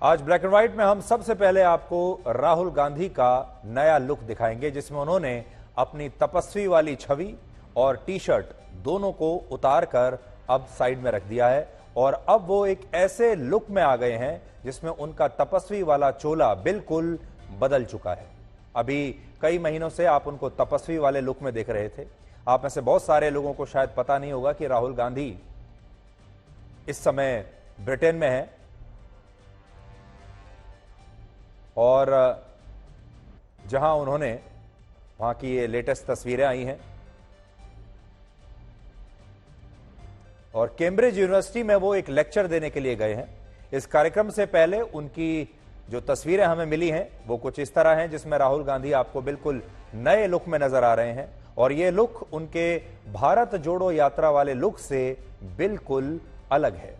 आज black and white में हम सबसे पहले आपको राहुल गांधी का नया लुक दिखाएंगे, जिसमें उन्होंने अपनी तपस्वी वाली छवि और टी शर्ट दोनों को उतार कर अब साइड में रख दिया है और अब वो एक ऐसे लुक में आ गए हैं जिसमें उनका तपस्वी वाला चोला बिल्कुल बदल चुका है। अभी कई महीनों से आप उनको तपस्वी वाले लुक में देख रहे थे। आप में से बहुत सारे लोगों को शायद पता नहीं होगा कि राहुल गांधी इस समय ब्रिटेन में है और जहां उन्होंने वहां की ये लेटेस्ट तस्वीरें आई हैं और कैम्ब्रिज यूनिवर्सिटी में वो एक लेक्चर देने के लिए गए हैं। इस कार्यक्रम से पहले उनकी जो तस्वीरें हमें मिली हैं वो कुछ इस तरह हैं, जिसमें राहुल गांधी आपको बिल्कुल नए लुक में नजर आ रहे हैं और ये लुक उनके भारत जोड़ो यात्रा वाले लुक से बिल्कुल अलग है।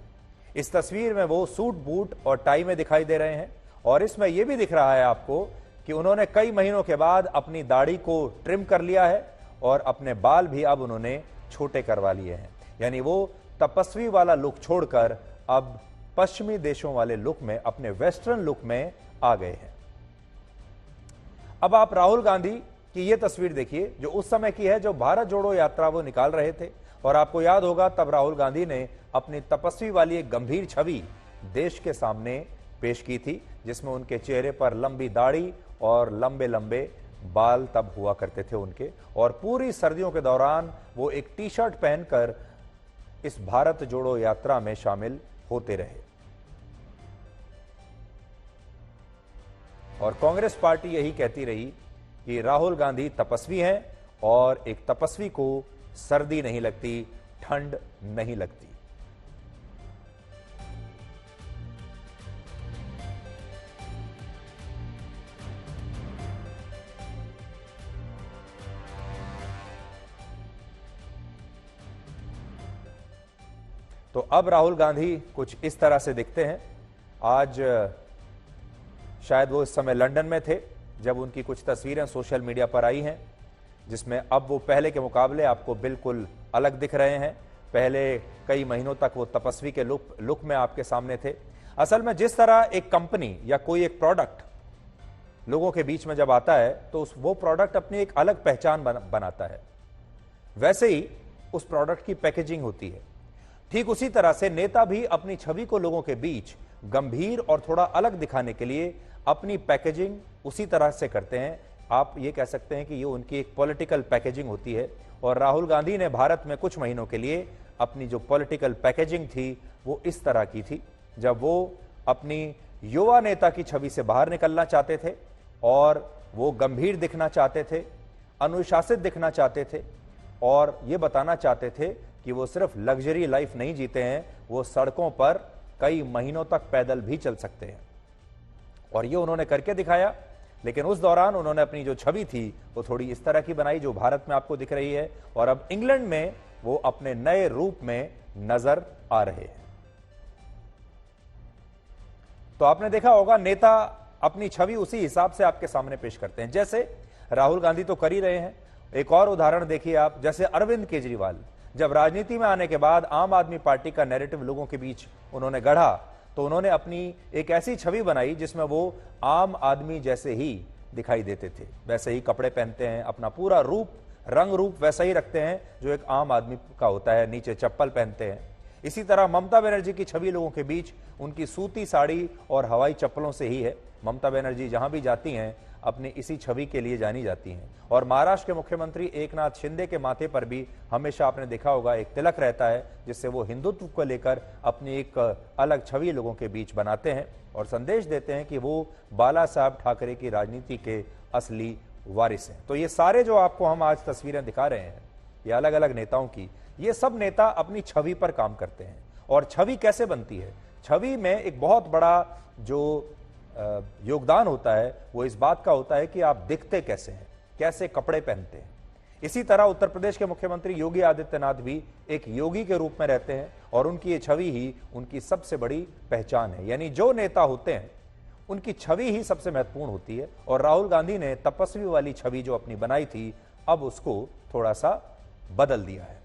इस तस्वीर में वो सूट बूट और टाई में दिखाई दे रहे हैं और इसमें यह भी दिख रहा है आपको कि उन्होंने कई महीनों के बाद अपनी दाढ़ी को ट्रिम कर लिया है और अपने बाल भी अब उन्होंने छोटे करवा लिए हैं। यानी वो तपस्वी वाला लुक छोड़कर अब पश्चिमी देशों वाले लुक में, अपने वेस्टर्न लुक में आ गए हैं। अब आप राहुल गांधी की यह तस्वीर देखिए जो उस समय की है, जो भारत जोड़ो यात्रा वो निकाल रहे थे और आपको याद होगा तब राहुल गांधी ने अपनी तपस्वी वाली एक गंभीर छवि देश के सामने पेश की थी, जिसमें उनके चेहरे पर लंबी दाढ़ी और लंबे लंबे बाल तब हुआ करते थे उनके, और पूरी सर्दियों के दौरान वो एक टी शर्ट पहनकर इस भारत जोड़ो यात्रा में शामिल होते रहे। और कांग्रेस पार्टी यही कहती रही कि राहुल गांधी तपस्वी हैं और एक तपस्वी को सर्दी नहीं लगती, ठंड नहीं लगती। तो अब राहुल गांधी कुछ इस तरह से दिखते हैं। आज शायद वो इस समय लंदन में थे जब उनकी कुछ तस्वीरें सोशल मीडिया पर आई हैं, जिसमें अब वो पहले के मुकाबले आपको बिल्कुल अलग दिख रहे हैं। पहले कई महीनों तक वो तपस्वी के लुक में आपके सामने थे। असल में जिस तरह एक कंपनी या कोई एक प्रोडक्ट लोगों के बीच में जब आता है तो वो प्रोडक्ट अपनी एक अलग पहचान बनाता है, वैसे ही उस प्रोडक्ट की पैकेजिंग होती है। ठीक उसी तरह से नेता भी अपनी छवि को लोगों के बीच गंभीर और थोड़ा अलग दिखाने के लिए अपनी पैकेजिंग उसी तरह से करते हैं। आप ये कह सकते हैं कि ये उनकी एक पॉलिटिकल पैकेजिंग होती है और राहुल गांधी ने भारत में कुछ महीनों के लिए अपनी जो पॉलिटिकल पैकेजिंग थी वो इस तरह की थी, जब वो अपनी युवा नेता की छवि से बाहर निकलना चाहते थे और वो गंभीर दिखना चाहते थे, अनुशासित दिखना चाहते थे और ये बताना चाहते थे कि वो सिर्फ लग्जरी लाइफ नहीं जीते हैं, वो सड़कों पर कई महीनों तक पैदल भी चल सकते हैं। और ये उन्होंने करके दिखाया। लेकिन उस दौरान उन्होंने अपनी जो छवि थी वो थोड़ी इस तरह की बनाई जो भारत में आपको दिख रही है और अब इंग्लैंड में वो अपने नए रूप में नजर आ रहे हैं। तो आपने देखा होगा नेता अपनी छवि उसी हिसाब से आपके सामने पेश करते हैं, जैसे राहुल गांधी तो कर ही रहे हैं। एक और उदाहरण देखिए आप, जैसे अरविंद केजरीवाल जब राजनीति में आने के बाद आम आदमी पार्टी का नैरेटिव लोगों के बीच उन्होंने गढ़ा तो उन्होंने अपनी एक ऐसी छवि बनाई जिसमें वो आम आदमी जैसे ही दिखाई देते थे, वैसे ही कपड़े पहनते हैं, अपना पूरा रूप रंग रूप वैसा ही रखते हैं जो एक आम आदमी का होता है, नीचे चप्पल पहनते हैं। इसी तरह ममता बनर्जी की छवि लोगों के बीच उनकी सूती साड़ी और हवाई चप्पलों से ही है। ममता बनर्जी जहां भी जाती हैं अपनी इसी छवि के लिए जानी जाती हैं। और महाराष्ट्र के मुख्यमंत्री एकनाथ शिंदे के माथे पर भी हमेशा आपने देखा होगा एक तिलक रहता है, जिससे वो हिंदुत्व को लेकर अपनी एक अलग छवि लोगों के बीच बनाते हैं और संदेश देते हैं कि वो बाला साहब ठाकरे की राजनीति के असली वारिस हैं। तो ये सारे जो आपको हम आज तस्वीरें दिखा रहे हैं ये अलग अलग नेताओं की, ये सब नेता अपनी छवि पर काम करते हैं। और छवि कैसे बनती है? छवि में एक बहुत बड़ा जो योगदान होता है वो इस बात का होता है कि आप दिखते कैसे हैं, कैसे कपड़े पहनते हैं। इसी तरह उत्तर प्रदेश के मुख्यमंत्री योगी आदित्यनाथ भी एक योगी के रूप में रहते हैं और उनकी ये छवि ही उनकी सबसे बड़ी पहचान है। यानी जो नेता होते हैं उनकी छवि ही सबसे महत्वपूर्ण होती है और राहुल गांधी ने तपस्वी वाली छवि जो अपनी बनाई थी अब उसको थोड़ा सा बदल दिया है।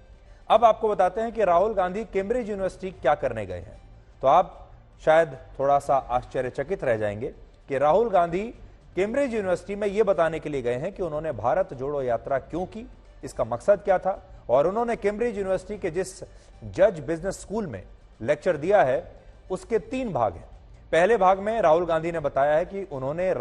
अब आपको बताते हैं कि राहुल गांधी कैम्ब्रिज यूनिवर्सिटी क्या करने गए हैं। तो आप शायद थोड़ा सा आश्चर्यचकित रह जाएंगे कि राहुल गांधी कैम्ब्रिज यूनिवर्सिटी में यह बताने के लिए गए हैं कि उन्होंने भारत जोड़ो यात्रा क्यों की, इसका मकसद क्या था। और उन्होंने कैम्ब्रिज यूनिवर्सिटी के जिस जज बिजनेस स्कूल में लेक्चर दिया है उसके 3 भाग हैं। पहले भाग में राहुल गांधी ने बताया है कि उन्होंने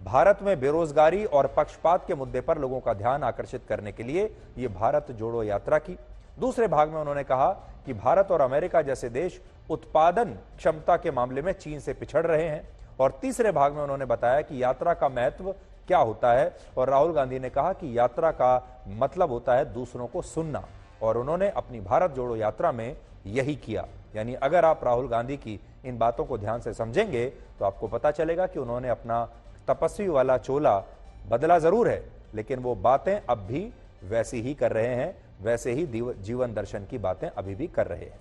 भारत में बेरोजगारी और पक्षपात के मुद्दे पर लोगों का ध्यान आकर्षित करने के लिए यह भारत जोड़ो यात्रा की। दूसरे भाग में उन्होंने कहा कि भारत और अमेरिका जैसे देश उत्पादन क्षमता के मामले में चीन से पिछड़ रहे हैं। और तीसरे भाग में उन्होंने बताया कि यात्रा का महत्व क्या होता है, और राहुल गांधी ने कहा कि यात्रा का मतलब होता है दूसरों को सुनना, और उन्होंने अपनी भारत जोड़ो यात्रा में यही किया। यानी अगर आप राहुल गांधी की इन बातों को ध्यान से समझेंगे तो आपको पता चलेगा कि उन्होंने अपना तपस्वी वाला चोला बदला जरूर है, लेकिन वो बातें अब भी वैसी ही कर रहे हैं, वैसे ही जीवन दर्शन की बातें अभी भी कर रहे हैं।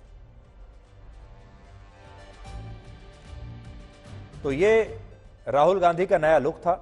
तो ये राहुल गांधी का नया लुक था।